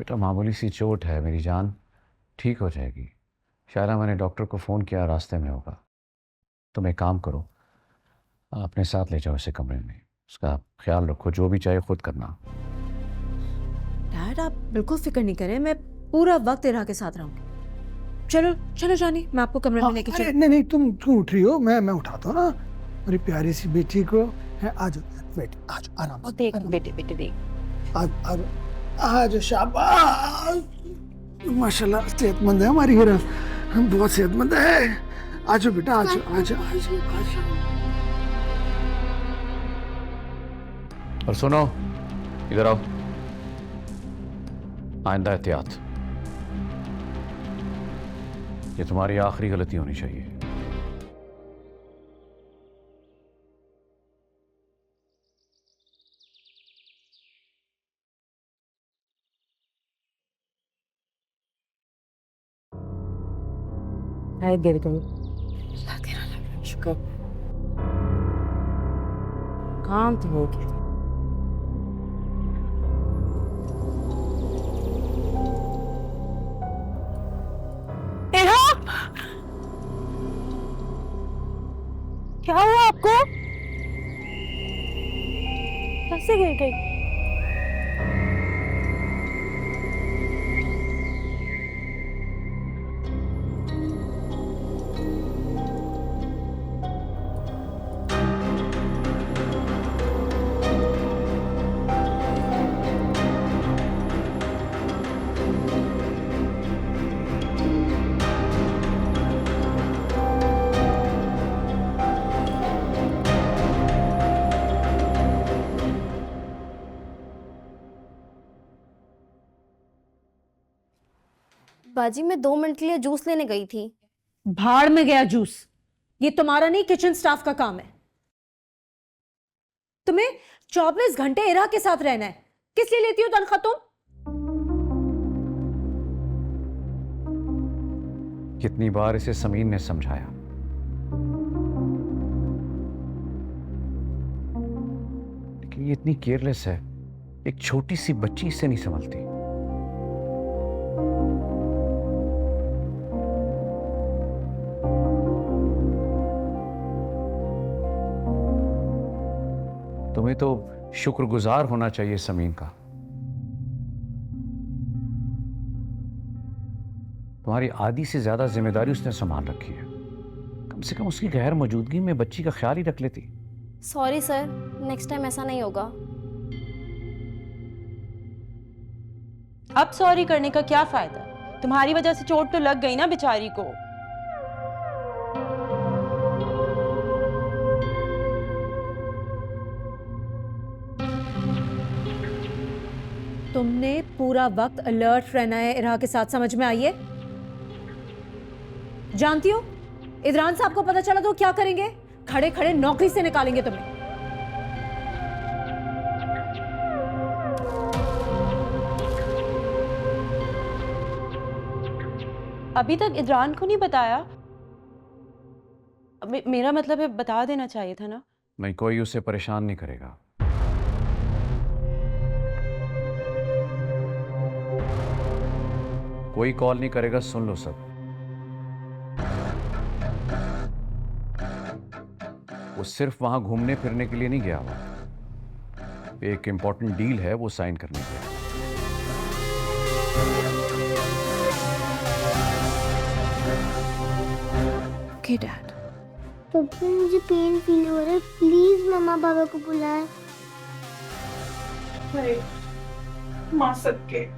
बेटा मामूली सी चोट है मेरी जान, ठीक हो जाएगी। शायरा मैंने डॉक्टर को फ़ोन किया, रास्ते में होगा। तुम एक काम करो, अपने साथ ले जाओ इसे कमरे में। उसका ख्याल रखो, जो भी चाहे खुद करना। डैड आप बिल्कुल फिक्र नहीं करें, मैं पूरा वक्त इरा के साथ रहूंगी। चलो चलो जानी, मैं आपको कमरे में लेके अरे चल। नहीं नहीं, तुम उठ रही हो, मैं उठाता हूँ ना मेरी प्यारी सी बेटी को। है आ जाओ, वेट आ जाओ, आराम से देख आराम बेटे बेटे देख। आ आ जाओ, शाबाश। माशाल्लाह सेहतमंद है हमारी हीरा, हम बहुत सेहतमंद है। आ जाओ बेटा, आ जाओ आ जाओ आ जाओ आ जाओ। और सुनो, इधर आओ। आइंदा एहतियात, ये तुम्हारी आखिरी गलती होनी चाहिए। है गिर गई। अल्लाह तेरा लाख शुक्र, काम तो हो गया। इरा, क्या हुआ आपको? कैसे गिर गई? बाजी मैं 2 मिनट के लिए जूस लेने गई थी। भाड़ में गया जूस, ये तुम्हारा नहीं किचन स्टाफ का काम है। तुम्हें 24 घंटे इरा के साथ रहना है, किस लिए लेती हो तनख्वाह तुम? कितनी बार इसे समीन ने समझाया, लेकिन ये इतनी केयरलेस है। एक छोटी सी बच्ची इससे नहीं संभलती। तुम्हें तो शुक्रगुजार होना चाहिए समीन का। तुम्हारी आधी से ज्यादा जिम्मेदारी उसने संभाल रखी है। कम से कम उसकी गैर मौजूदगी में बच्ची का ख्याल ही रख लेती। सॉरी सर, नेक्स्ट टाइम ऐसा नहीं होगा। अब सॉरी करने का क्या फायदा? तुम्हारी वजह से चोट तो लग गई ना बेचारी को। तुमने पूरा वक्त अलर्ट रहना है इरा के साथ, समझ में आई है? जानती हो इदरान साहब को पता चला तो क्या करेंगे? खड़े खड़े नौकरी से निकालेंगे तुम्हें। अभी तक इदरान को नहीं बताया? मेरा मतलब है बता देना चाहिए था ना। नहीं, कोई उसे परेशान नहीं करेगा। कोई कॉल नहीं करेगा, सुन लो सब। वो सिर्फ वहां घूमने फिरने के लिए नहीं गया हुआ, एक इंपॉर्टेंट डील है, वो साइन करने गया। Okay dad. पापा मुझे पेन फील हो रहा है, प्लीज मम्मा पापा को बुलाए। अरे मां सबके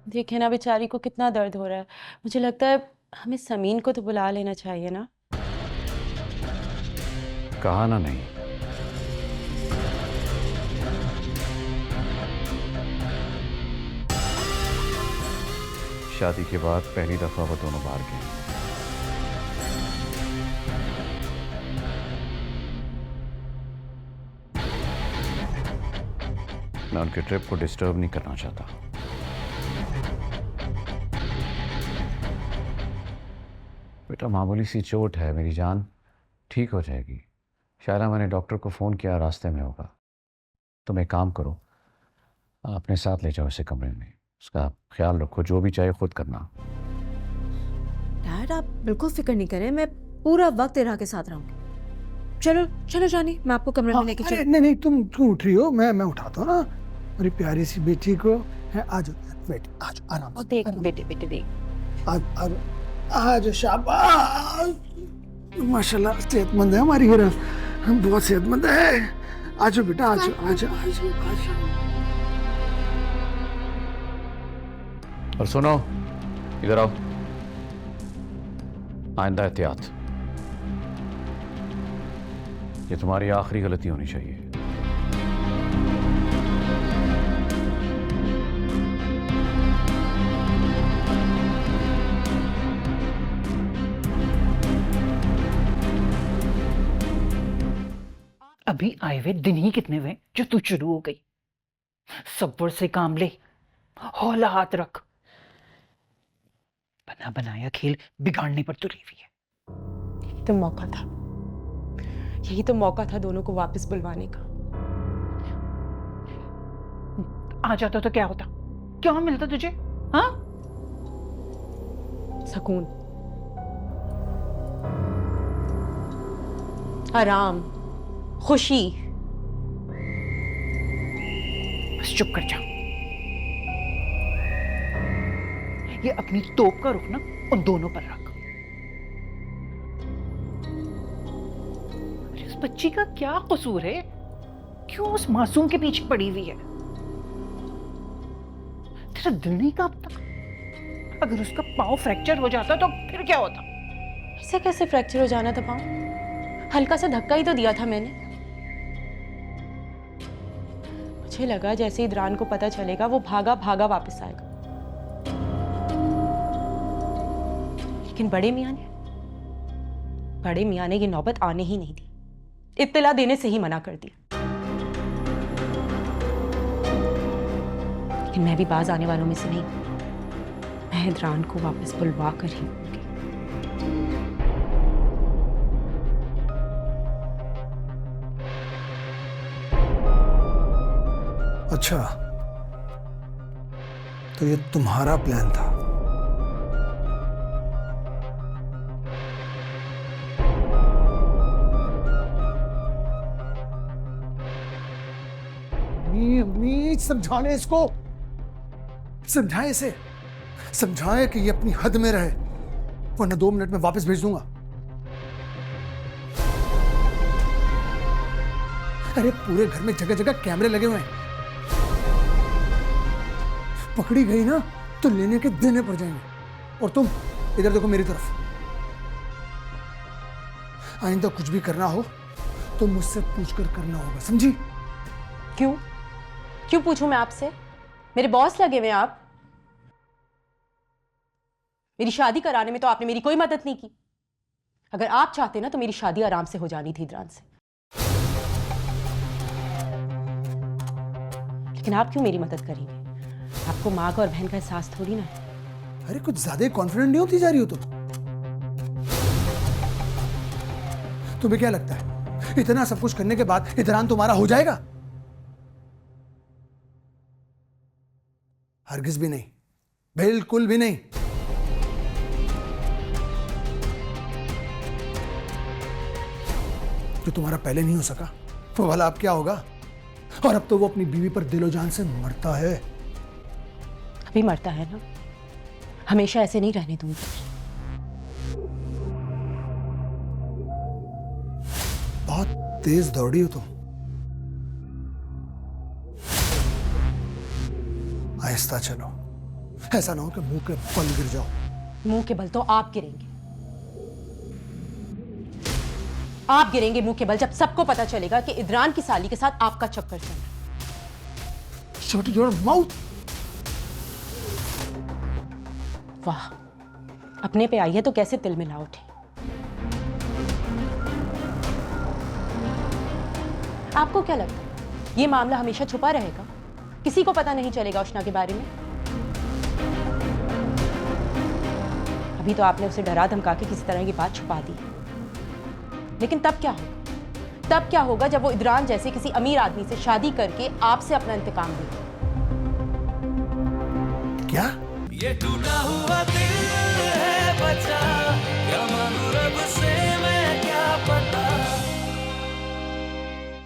देखे ना बेचारी को कितना दर्द हो रहा है। मुझे लगता है हमें समीन को तो बुला लेना चाहिए ना। कहा ना नहीं। शादी के बाद पहली दफा वो दोनों बाहर गए। मैं उनके ट्रिप को डिस्टर्ब नहीं करना चाहता। बेटा मामूली सी चोट है मेरी जान, ठीक हो जाएगी। शायरा मैंने डॉक्टर को फ़ोन किया, रास्ते में होगा। तुम एक काम करो, अपने साथ ले जाओ इसे कमरे में, उसका ख्याल रखो, जो भी चाहिए खुद करना। डैड आप बिल्कुल फिक्र नहीं करें, मैं पूरा वक्त इरा के साथ रहूंगी। चलो चलो जानी, मैं आपको कमरे में लेके अरे चल। नहीं नहीं, तुम उठ रही हो, मैं उठाता हूँ ना मेरी प्यारी सी बेटी को। है आ जाओ, वेट आ जाओ, आराम से, देख आराम बेटे बेटे देख। आ जाओ, शाबाश, माशाल्लाह सेहतमंद है हमारी हीरा, हम बहुत सेहतमंद है। आ जाओ बेटा, आ जाओ आ जाओ आ जाओ आ जाओ। और सुनो, इधर आओ, आइंदा एहतियात, ये तुम्हारी आखिरी गलती होनी चाहिए। अभी आए हुए दिन ही कितने हुए जो तू शुरू हो गई। सब्र से काम ले, हौला हाथ रख, बना बनाया खेल बिगाड़ने पर तुली हुई है। यही तो मौका था, यही तो मौका था दोनों को वापस बुलवाने का। आ जाता तो क्या होता, क्या मिलता तुझे? हाँ, सुकून, आराम, खुशी। बस चुप कर जा। ये अपनी तोप का रुख ना उन दोनों पर रख। अरे उस बच्ची का क्या कसूर है? क्यों उस मासूम के पीछे पड़ी हुई है? तेरा दिल नहीं कांपता? अगर उसका पाँव फ्रैक्चर हो जाता तो फिर क्या होता? ऐसे कैसे फ्रैक्चर हो जाना था पाँव? हल्का सा धक्का ही तो दिया था मैंने। मुझे लगा जैसे इदरान को पता चलेगा वो भागा भागा वापस आएगा, लेकिन बड़े मियां ने ये नौबत आने ही नहीं दी, इत्तला देने से ही मना कर दिया। लेकिन मैं भी बाज आने वालों में से नहीं, मैं इदरान को वापस बुलवा कर ही होंगी। अच्छा, तो ये तुम्हारा प्लान था? अम्मी समझाने इसको, समझाए इसे, समझाए कि ये अपनी हद में रहे, वरना 2 मिनट में वापस भेज दूंगा। अरे पूरे घर में जगह जगह कैमरे लगे हुए हैं, पकड़ी गई ना तो लेने के देने पड़ जाएंगे। और तुम इधर देखो मेरी तरफ, आइंदा कुछ भी करना हो तो मुझसे पूछकर करना होगा, समझी? क्यों क्यों पूछूं मैं आपसे? मेरे बॉस लगे हुए हैं आप? मेरी शादी कराने में तो आपने मेरी कोई मदद नहीं की। अगर आप चाहते ना तो मेरी शादी आराम से हो जानी थी इदरान से, लेकिन आप क्यों मेरी मदद करेंगे? आपको माँ का और बहन का एहसास थोड़ी ना है। अरे कुछ ज्यादा कॉन्फिडेंट नहीं होती जा रही हो तुम? तुम्हें क्या लगता है इतना सब कुछ करने के बाद इदरान तुम्हारा हो जाएगा? हरगिज भी नहीं, बिल्कुल भी नहीं। जो तुम्हारा पहले नहीं हो सका वो वाला अब क्या होगा? और अब तो वो अपनी बीवी पर दिलो जान से मरता है। अभी मरता है ना, हमेशा ऐसे नहीं रहने दूंगी। बहुत तेज दौड़ी हो तुम, आहिस्ता चलो, ऐसा ना हो कि मुंह के बल गिर जाओ। मुंह के बल तो आप गिरेंगे, आप गिरेंगे मुंह के बल जब सबको पता चलेगा कि इदरान की साली के साथ आपका चक्कर चल रहा है। Shut your mouth. वाह, अपने पे आई है तो कैसे तिल मिला उठे। आपको क्या लगता है ये मामला हमेशा छुपा रहेगा? किसी को पता नहीं चलेगा उष्णा के बारे में? अभी तो आपने उसे डरा धमका के किसी तरह की बात छुपा दी, लेकिन तब क्या होगा? तब क्या होगा जब वो इदरान जैसे किसी अमीर आदमी से शादी करके आपसे अपना इंतकाम लेगा? क्या? ये टूटा हुआ दिल